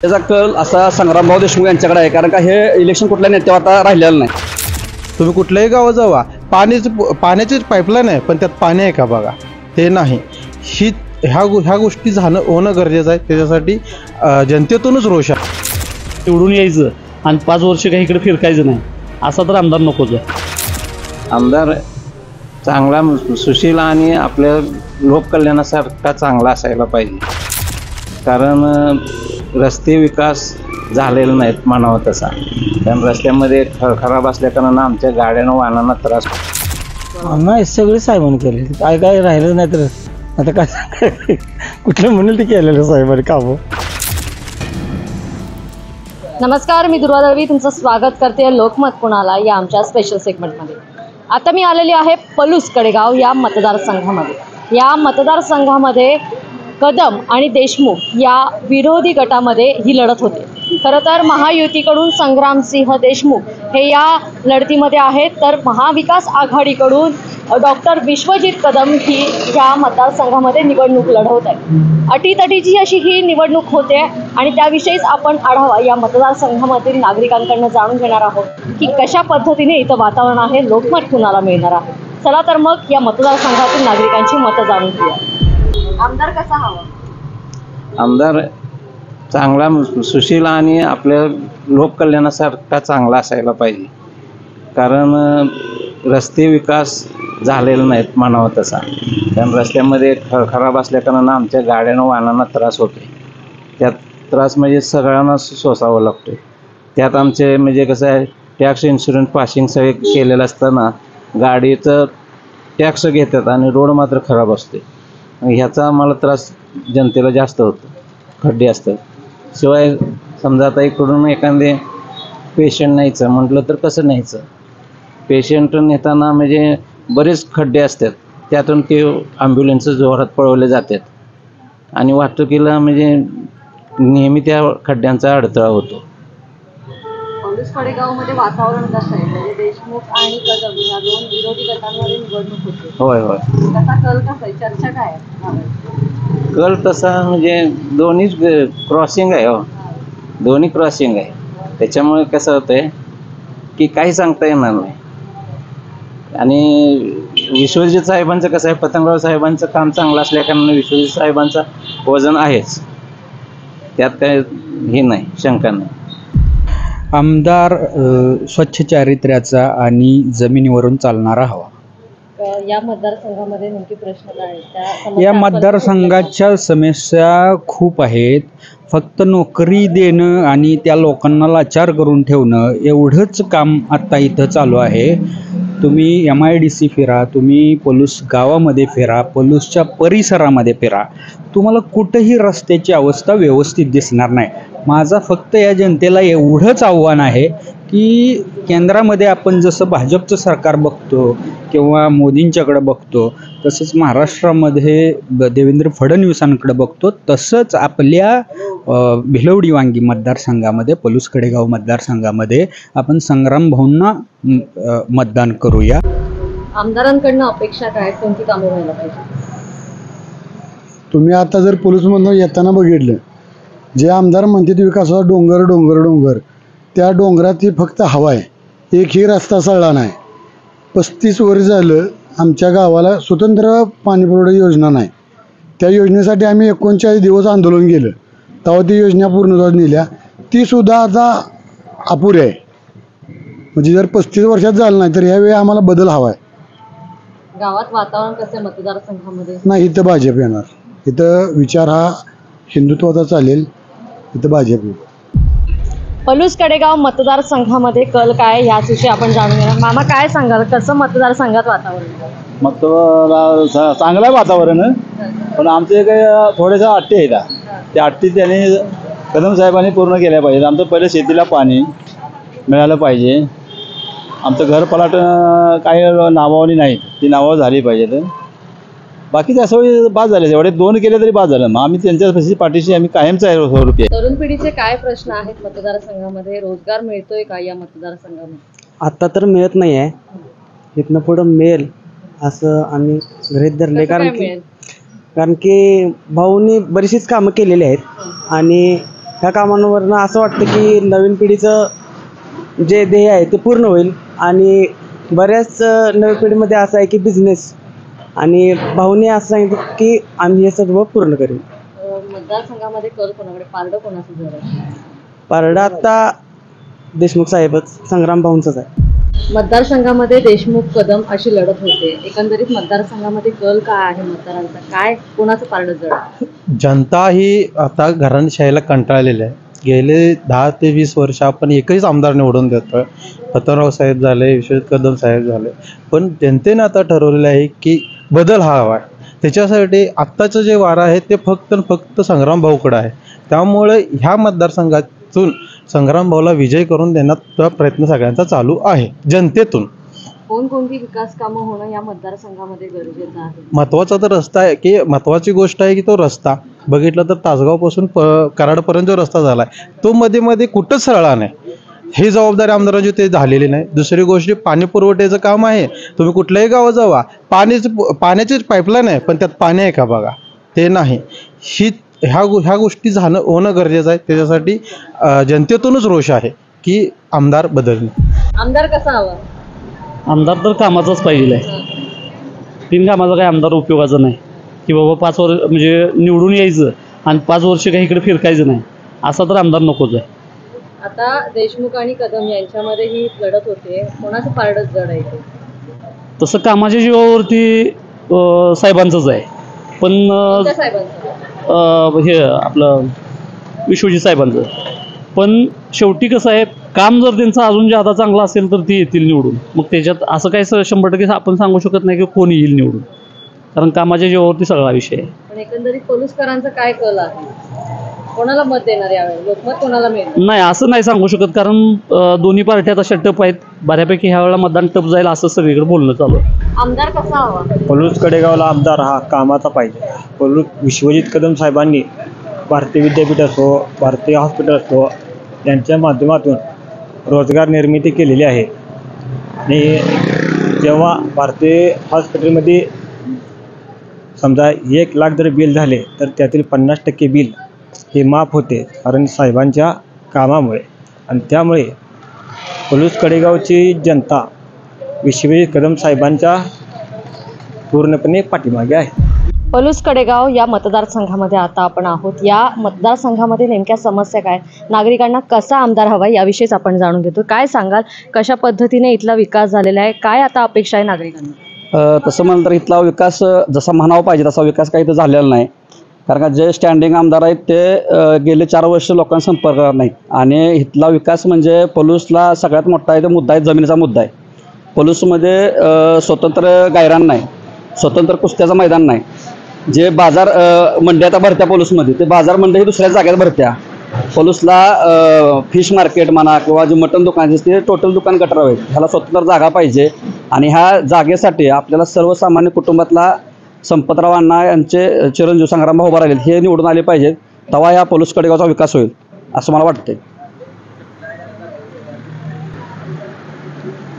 त्याचा कल असा संग्रामभाऊ देशमुख यांच्याकडे आहे, कारण का हे इलेक्शन कुठल्या नेत्यावर आता राहिलेलं नाही. तुम्ही कुठल्याही गावात जावा, पाण्याची पाईपलाईन आहे पण त्यात पाणी आहे का बघा, ते नाही. ह्या गोष्टी होणं गरजेचं आहे. त्याच्यासाठी जनतेतूनच रोष आहे. निवडून यायचं आणि 5 वर्ष काही इकडे फिरकायचं नाही, असा तर आमदार नकोच आहे. आमदार चांगला सुशील आणि आपल्या लोककल्याणासारखा चांगला असायला पाहिजे. कारण रस्ते विकास झालेला नाहीत म्हणावं तसा, कारण रस्त्यामध्ये खराब असल्या कारणानं आमच्या गाड्यांना वाहनांना त्रास नाही. सगळे साहेबांनी केले, काय राहिलं नाही तर आता काय कुठलं म्हणेल ते केलेलं साहेबांनी कामं. नमस्कार, मी दुर्वा दळवी तुमचं स्वागत करते लोकमत कोणाला या आमच्या स्पेशल सेगमेंटमध्ये. आता मी आलेली आहे पलूस कडेगाव या मतदारसंघामध्ये. या मतदारसंघामध्ये कदम आणि देशमुख या विरोधी गटामध्ये ही लढत होते. खरं तर महायुतीकडून संग्रामसिंह देशमुख हे या लढतीमध्ये आहेत, तर महाविकास आघाडीकडून डॉक्टर विश्वजित कदम ही या मतदारसंघामध्ये निवडणूक लढवत आहे. अटीतटीची अशी ही निवडणूक होते आणि त्याविषयीच आपण आढावा या मतदारसंघामधील नागरिकांकडून जाणून घेणार आहोत की कशा पद्धतीने इथं वातावरण आहे, लोकमत कुणाला मिळणार आहे. चला तर मग या मतदारसंघातील नागरिकांची मतं जाणून घेऊया. आमदार कसा हवा? आमदार चांगला सुशील आणि आपल्या लोककल्याणासारखा चांगला असायला पाहिजे. कारण रस्ते विकास झालेला नाहीत म्हणावं तसा, कारण रस्त्यामध्ये खराब असल्या कारणानं आमच्या गाड्यांना वाहनांना त्रास होतो. त्यात त्रास म्हणजे सगळ्यांना सोसावं लागतो. त्यात आमचे म्हणजे कसं आहे, टॅक्स इन्शुरन्स पासिंग सगळे केलेलं असताना गाडीचं टॅक्स घेतात आणि रोड मात्र खराब असते. ह्याचा आम्हाला त्रास जनतेला जास्त होतो. खड्डे असतात. शिवाय समजा आता इकडून एखादे पेशंट न्यायचं म्हटलं तर कसं न्यायचं, पेशंट नेताना म्हणजे बरेच खड्डे असतात, त्यातून ते ॲम्ब्युलन्स जोरात पळवले जातात आणि वाहतुकीला म्हणजे नेहमी त्या खड्ड्यांचा अडथळा होतो. पलूस कडेगावमध्ये वातावरण कसं आहे? म्हणजे देशमुख आणि कदम या दोन विरोधी गटांमध्ये निवडणूक होते. होय होय. कसा कल कसा आहे? चर्चा काय आहे? कल तसा म्हणजे दोन्ही क्रॉसिंग आहे. हो, दोन्ही क्रॉसिंग आहे. त्याच्यामुळे कसं होतं आहे की काही सांगता येणार नाही. आणि विश्वजित साहेबांचं कसं आहे, पतंगराव साहेबांचं काम चांगलं असल्याकारणानं विश्वजित साहेबांचं वजन आहेच, त्यात काय हे नाही, शंका नाही. आमदार स्वच्छ चारित्र्याचा आणि जमिनीवरून चालणारा हवा. या मतदारसंघामध्ये नेमके प्रश्न काय आहेत? या मतदारसंघाच्या समस्या खूप आहेत. फक्त नोकरी देणं आणि त्या लोकांना लाचार करून ठेवणं एवढंच काम आत्ता इथं चालू आहे. तुम्ही MIDC फिरा, तुम्ही पलूस गावामध्ये फिरा, पलूसच्या परिसरामध्ये फिरा, तुम्हाला कुठंही रस्त्याची अवस्था व्यवस्थित दिसणार नाही. माझा फक्त या जनतेला एवढंच आव्हान आहे की केंद्रामध्ये आपण जसं भाजपचं सरकार बघतो किंवा मोदींच्याकडे बघतो, तसंच महाराष्ट्रामध्ये देवेंद्र फडणवीसांकडे बघतो, तसंच आपल्या भिलवडी वांगी मतदारसंघामध्ये, पलूस कडेगाव मतदारसंघामध्ये आपण संग्रामभाऊंना मतदान करूया. आमदारांकडनं अपेक्षा काय, कोणती कामं व्हायला पाहिजे? तुम्ही आता जर पलूसमधून येताना बघितलं, जे आमदार म्हणतात विकासाचा डोंगर डोंगर डोंगर, त्या डोंगरात फक्त हवा आहे. एकही रस्ता सळला नाही. 35 वर्ष झालं आमच्या गावाला स्वतंत्र पाणीपुरवठा योजना नाही. त्या योजनेसाठी आम्ही 39 दिवस आंदोलन केलं, तेव्हा ती योजना पूर्णत्वास नेल्या. तीसुद्धा आता अपुरी आहे. म्हणजे जर 35 वर्षात झालं नाही तर ह्यावेळी आम्हाला बदल हवा आहे. गावात वातावरण कसं मतदारसंघामध्ये? नाही, इथं भाजप येणार. इथं विचार हा हिंदुत्वाचा चालेल, इथं भाजप येईल. पलूस कडेगाव मतदारसंघामध्ये कल काय याविषयी आपण जाणून घेणार. मामा, काय सांगाल, कसं मतदारसंघात वातावरण? मग तो चांगलं आहे वातावरण, पण आमचे काही थोड्याशा अट्टी आहेत. त्या अट्टी त्यांनी कदम साहेबांनी पूर्ण केल्या पाहिजेत. आमचं पहिलं शेतीला पाणी मिळालं पाहिजे. आमचं घरपलाट काही नावावली नाही, ती नावं झाली पाहिजेत. बाकीचे असं बाद झाले, एवढे 2 केले तरी बाद झालं. मग आम्ही त्यांच्या पाठीशी आम्ही कायमच आहे. स्वरूपी तरुण पिढीचे काय प्रश्न आहेत मतदारसंघामध्ये? रोजगार मिळतोय का या मतदारसंघामध्ये? आत्ता तर मिळत नाही आहे, इथनं पुढं मिळेल असं आम्ही गृहीत धरले. कारण की भाऊनी बरीचशीच कामं केलेली आहेत आणि ह्या कामांवरनं असं वाटतं की नवीन पिढीचं जे ध्येय आहे ते पूर्ण होईल. आणि बऱ्याच नवीन पिढीमध्ये असं आहे की बिझनेस, आणि भाऊने असं सांगितलं की आम्ही हे सर्व पूर्ण करू. मतदारसंघामध्ये कल कोणाकडे, पारडं कोणाचं जड आहे? पारडा आता देशमुख साहेबच, संग्राम भाऊंचंच आहे. मतदारसंघामध्ये देशमुख कदम अशी लढत होते. एकंदरीत मतदारसंघामध्ये कल काय आहे मतदारांचा, काय कोणाचं पारडं जड आहे? जनता ही आता घराणेशाहीला कंटाळलेली आहे. गेले 10 ते 20 वर्ष आपण एकच आमदार निवडून देतोय. पतंगराव साहेब झाले, विश्वजित कदम साहेब झाले, पण जनतेने आता ठरवलेलं आहे की बदल हा हवा आहे. त्याच्यासाठी आत्ताचं जे वारं आहे ते फक्त संग्राम भाऊकडं आहे. त्यामुळे ह्या मतदारसंघातून संग्राम भाऊला विजय करून देण्याचा प्रयत्न सगळ्यांचा चालू आहे जनतेतून. कोणकोणती विकास कामं होणं या मतदारसंघामध्ये गरजेचं आहे? महत्त्वाचा तर रस्ता आहे की महत्त्वाची गोष्ट आहे की तो रस्ता बघितला तर तासगावपासून कराडपर्यंत जो रस्ता झाला आहे तो मध्ये कुठंच सरळा नाही. ही जबाबदारी आमदारांची ते झालेली नाही. दुसरी गोष्ट पाणी पुरवठ्याचं काम आहे. तुम्ही कुठल्याही गावात जावा, पाण्याचीच पाईपलाईन आहे, पण त्यात पाणी आहे का बघा, ते नाही. ह्या गोष्टी होणं गरजेचं आहे. त्याच्यासाठी जनतेतूनच रोष आहे की आमदार बदलणे. आमदार कसा हवा? आमदार तर कामाचाच पाहिजे आहे. बिनकामाचा काही आमदार उपयोगाचा नाही की बाबा 5 वर्ष म्हणजे निवडून यायचं आणि 5 वर्ष काही इकडे फिरकायचं नाही, असा तर आमदार नकोच आहे. आता देशमुख आणि कदम यांच्यामध्ये ही लढत होते, कोणाचं पारडं जड आहे? तसं कामाच्या जीवावरती साहेबांचंच आहे, पण हे आपलं विश्वजित साहेबांचं. पण शेवटी कसं आहे, काम जर त्यांचं अजून जादा चांगलं असेल तर ते येतील निवडून. मग त्याच्यात असं काही 100% आपण सांगू शकत नाही की कोण येईल निवडून, कारण कामाच्या जीवावरती सगळा विषय आहे. पण एकंदरीत पलुसकरांचं काय कल आहे, कोणाला मत देणार यावेळी, लोकमत कोणाला मिळेल? नाही, असं नाही सांगू शकत, कारण दोन्ही पार्ट्या तशा टप आहेत. बऱ्यापैकी ह्या वेळेला मतदान टप जाईल असं सगळीकडे बोलणं चालू आहे. आमदार कसा हवा? पलूस कडेगावला आमदार हा कामाचा पाहिजे. विश्वजित कदम साहेबांनी भारतीय विद्यापीठ असो, भारतीय हॉस्पिटल असो, यांच्या माध्यमातून रोजगार निर्मिती केलेली आहे. आणि जेव्हा भारतीय हॉस्पिटलमध्ये समजा 1 लाख जर बिल झाले तर त्यातील 50% बिल हे माफ होते, कारण साहेबांच्या कामामुळे. आणि त्यामुळे पलूस कडेगावची जनता विश्वजित कदम साहेबांच्या पूर्णपणे पाठीमागे आहे. पलूस कडेगाव या मतदारसंघामध्ये आता आपण आहोत. या मतदारसंघामध्ये नेमक्या समस्या काय, नागरिकांना कसा आमदार हवा याविषयीच आपण जाणून घेतो. काय सांगाल, कशा पद्धतीने इथला विकास झालेला आहे, काय आता अपेक्षा आहे नागरिकांना? तसं म्हणलं तर इथला विकास जसा म्हणावा पाहिजे तसा विकास काही तर झालेला नाही. कारण का जे स्टँडिंग आमदार आहेत ते गेले 4 वर्ष लोकांना संपर्कात नाहीत. आणि इथला विकास म्हणजे पलूसला सगळ्यात मोठा आहे तो मुद्दा आहे, जमिनीचा मुद्दा आहे. पलूसमध्ये स्वतंत्र गायरान नाही, स्वतंत्र कुस्त्याचं मैदान नाही. जे बाजार मंडी आता भरत्या पलूसमध्ये, ते बाजार मंडी ही दुसऱ्या जागेत भरत्या. पलूसला फिश मार्केट म्हणा किंवा जे मटण दुकान ते टोटल दुकान गटर आहेत, ह्याला स्वतंत्र जागा पाहिजे. आणि ह्या जागेसाठी आपल्याला सर्वसामान्य कुटुंबातला संपतराव अण्णा यांचे चिरंजीव संग्राम भाऊ उभा राहिले, हे निवडून आले पाहिजेत. तेव्हा या पलूस कडेगावचा विकास होईल असं मला वाटतंय.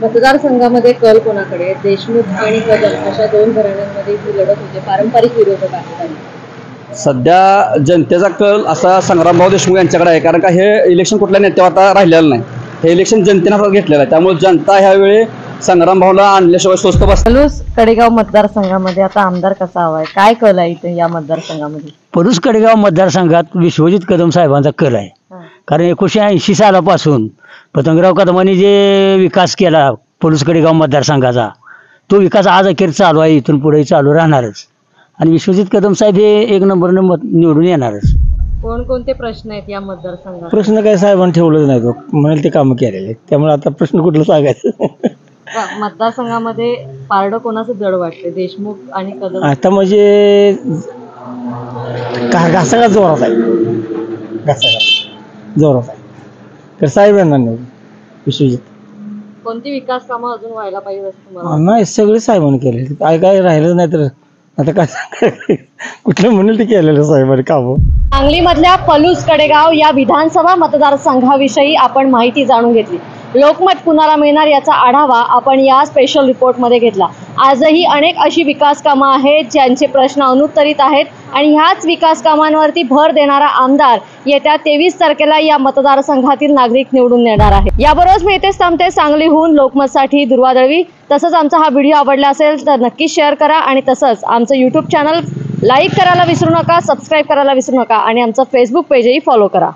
मतदारसंघामध्ये कल कोणाकडे, देशमुख आणि कदम अशा 2 घराण्यांमध्ये ही लढत होते. पारंपरिक विरोधक आहेत. सध्या जनतेचा कल असा संग्रामभाऊ देशमुख यांच्याकडे आहे. कारण का हे इलेक्शन कुठल्या नेत्यावर आता राहिलेलं नाही, हे इलेक्शन जनतेनं हातात घेतलेलं आहे. त्यामुळे जनता ह्यावेळी संग्रामभाऊला आणल्याशिवाय स्वस्त बस. पलूस कडेगाव मतदारसंघामध्ये आता आमदार कसा हवाय, काय कल आहे इथे या मतदारसंघामध्ये? पलूस कडेगाव मतदारसंघात विश्वजित कदम साहेबांचा कल आहे. कारण 1980 सालापासून पतंगराव कदमांनी जे विकास केला पलूस कडेगाव मतदारसंघाचा, तो विकास आज अखेर चालू आहे, इथून पुढे चालू राहणारच. आणि विश्वजित कदम साहेब हे 1 नंबरनं निवडून येणारच. कोणकोणते प्रश्न आहेत या मतदारसंघात? प्रश्न काय साहेबांनी ठेवलंच नाही, तो म्हणाल ते कामं केलेले, त्यामुळे आता प्रश्न कुठलं सांगायचं. मतदारसंघामध्ये पारडं कोणाचं जड वाटते, देशमुख आणि कदम? आता म्हणजे घासाघात जोरात आहे, जोरात आहे. तर साहेब यांना विश्वजित. कोणती विकास कामं अजून व्हायला पाहिजे असं तुम्हाला? नाही, सगळे साहेबांनी केले, काय राहिलं नाही. तर आता काय कुठलं म्हणेल ते केलेलं साहेबांनी कामं. सांगलीमधल्या पलूस कडेगाव या विधानसभा मतदारसंघाविषयी आपण माहिती जाणून घेतली. लोकमत कुणाला मिळणार याचा आढावा आपण या स्पेशल रिपोर्टमध्ये घेतला. आजही अनेक अशी विकास कामं आहेत ज्यांचे प्रश्न अनुत्तरित आहेत आणि ह्याच विकास कामांवरती भर देणारा आमदार येत्या 23 तारखेला या मतदारसंघातील नागरिक निवडून येणार आहे. याबरोबरच मी इथेच थांबते. सांगलीहून लोकमतसाठी दुर्वा दळवी. तसंच आमचा हा व्हिडिओ आवडला असेल तर नक्की शेअर करा आणि तसंच आमचं यूट्यूब चॅनल लाईक करायला विसरू नका, सबस्क्राईब करायला विसरू नका आणि आमचं फेसबुक पेजही फॉलो करा.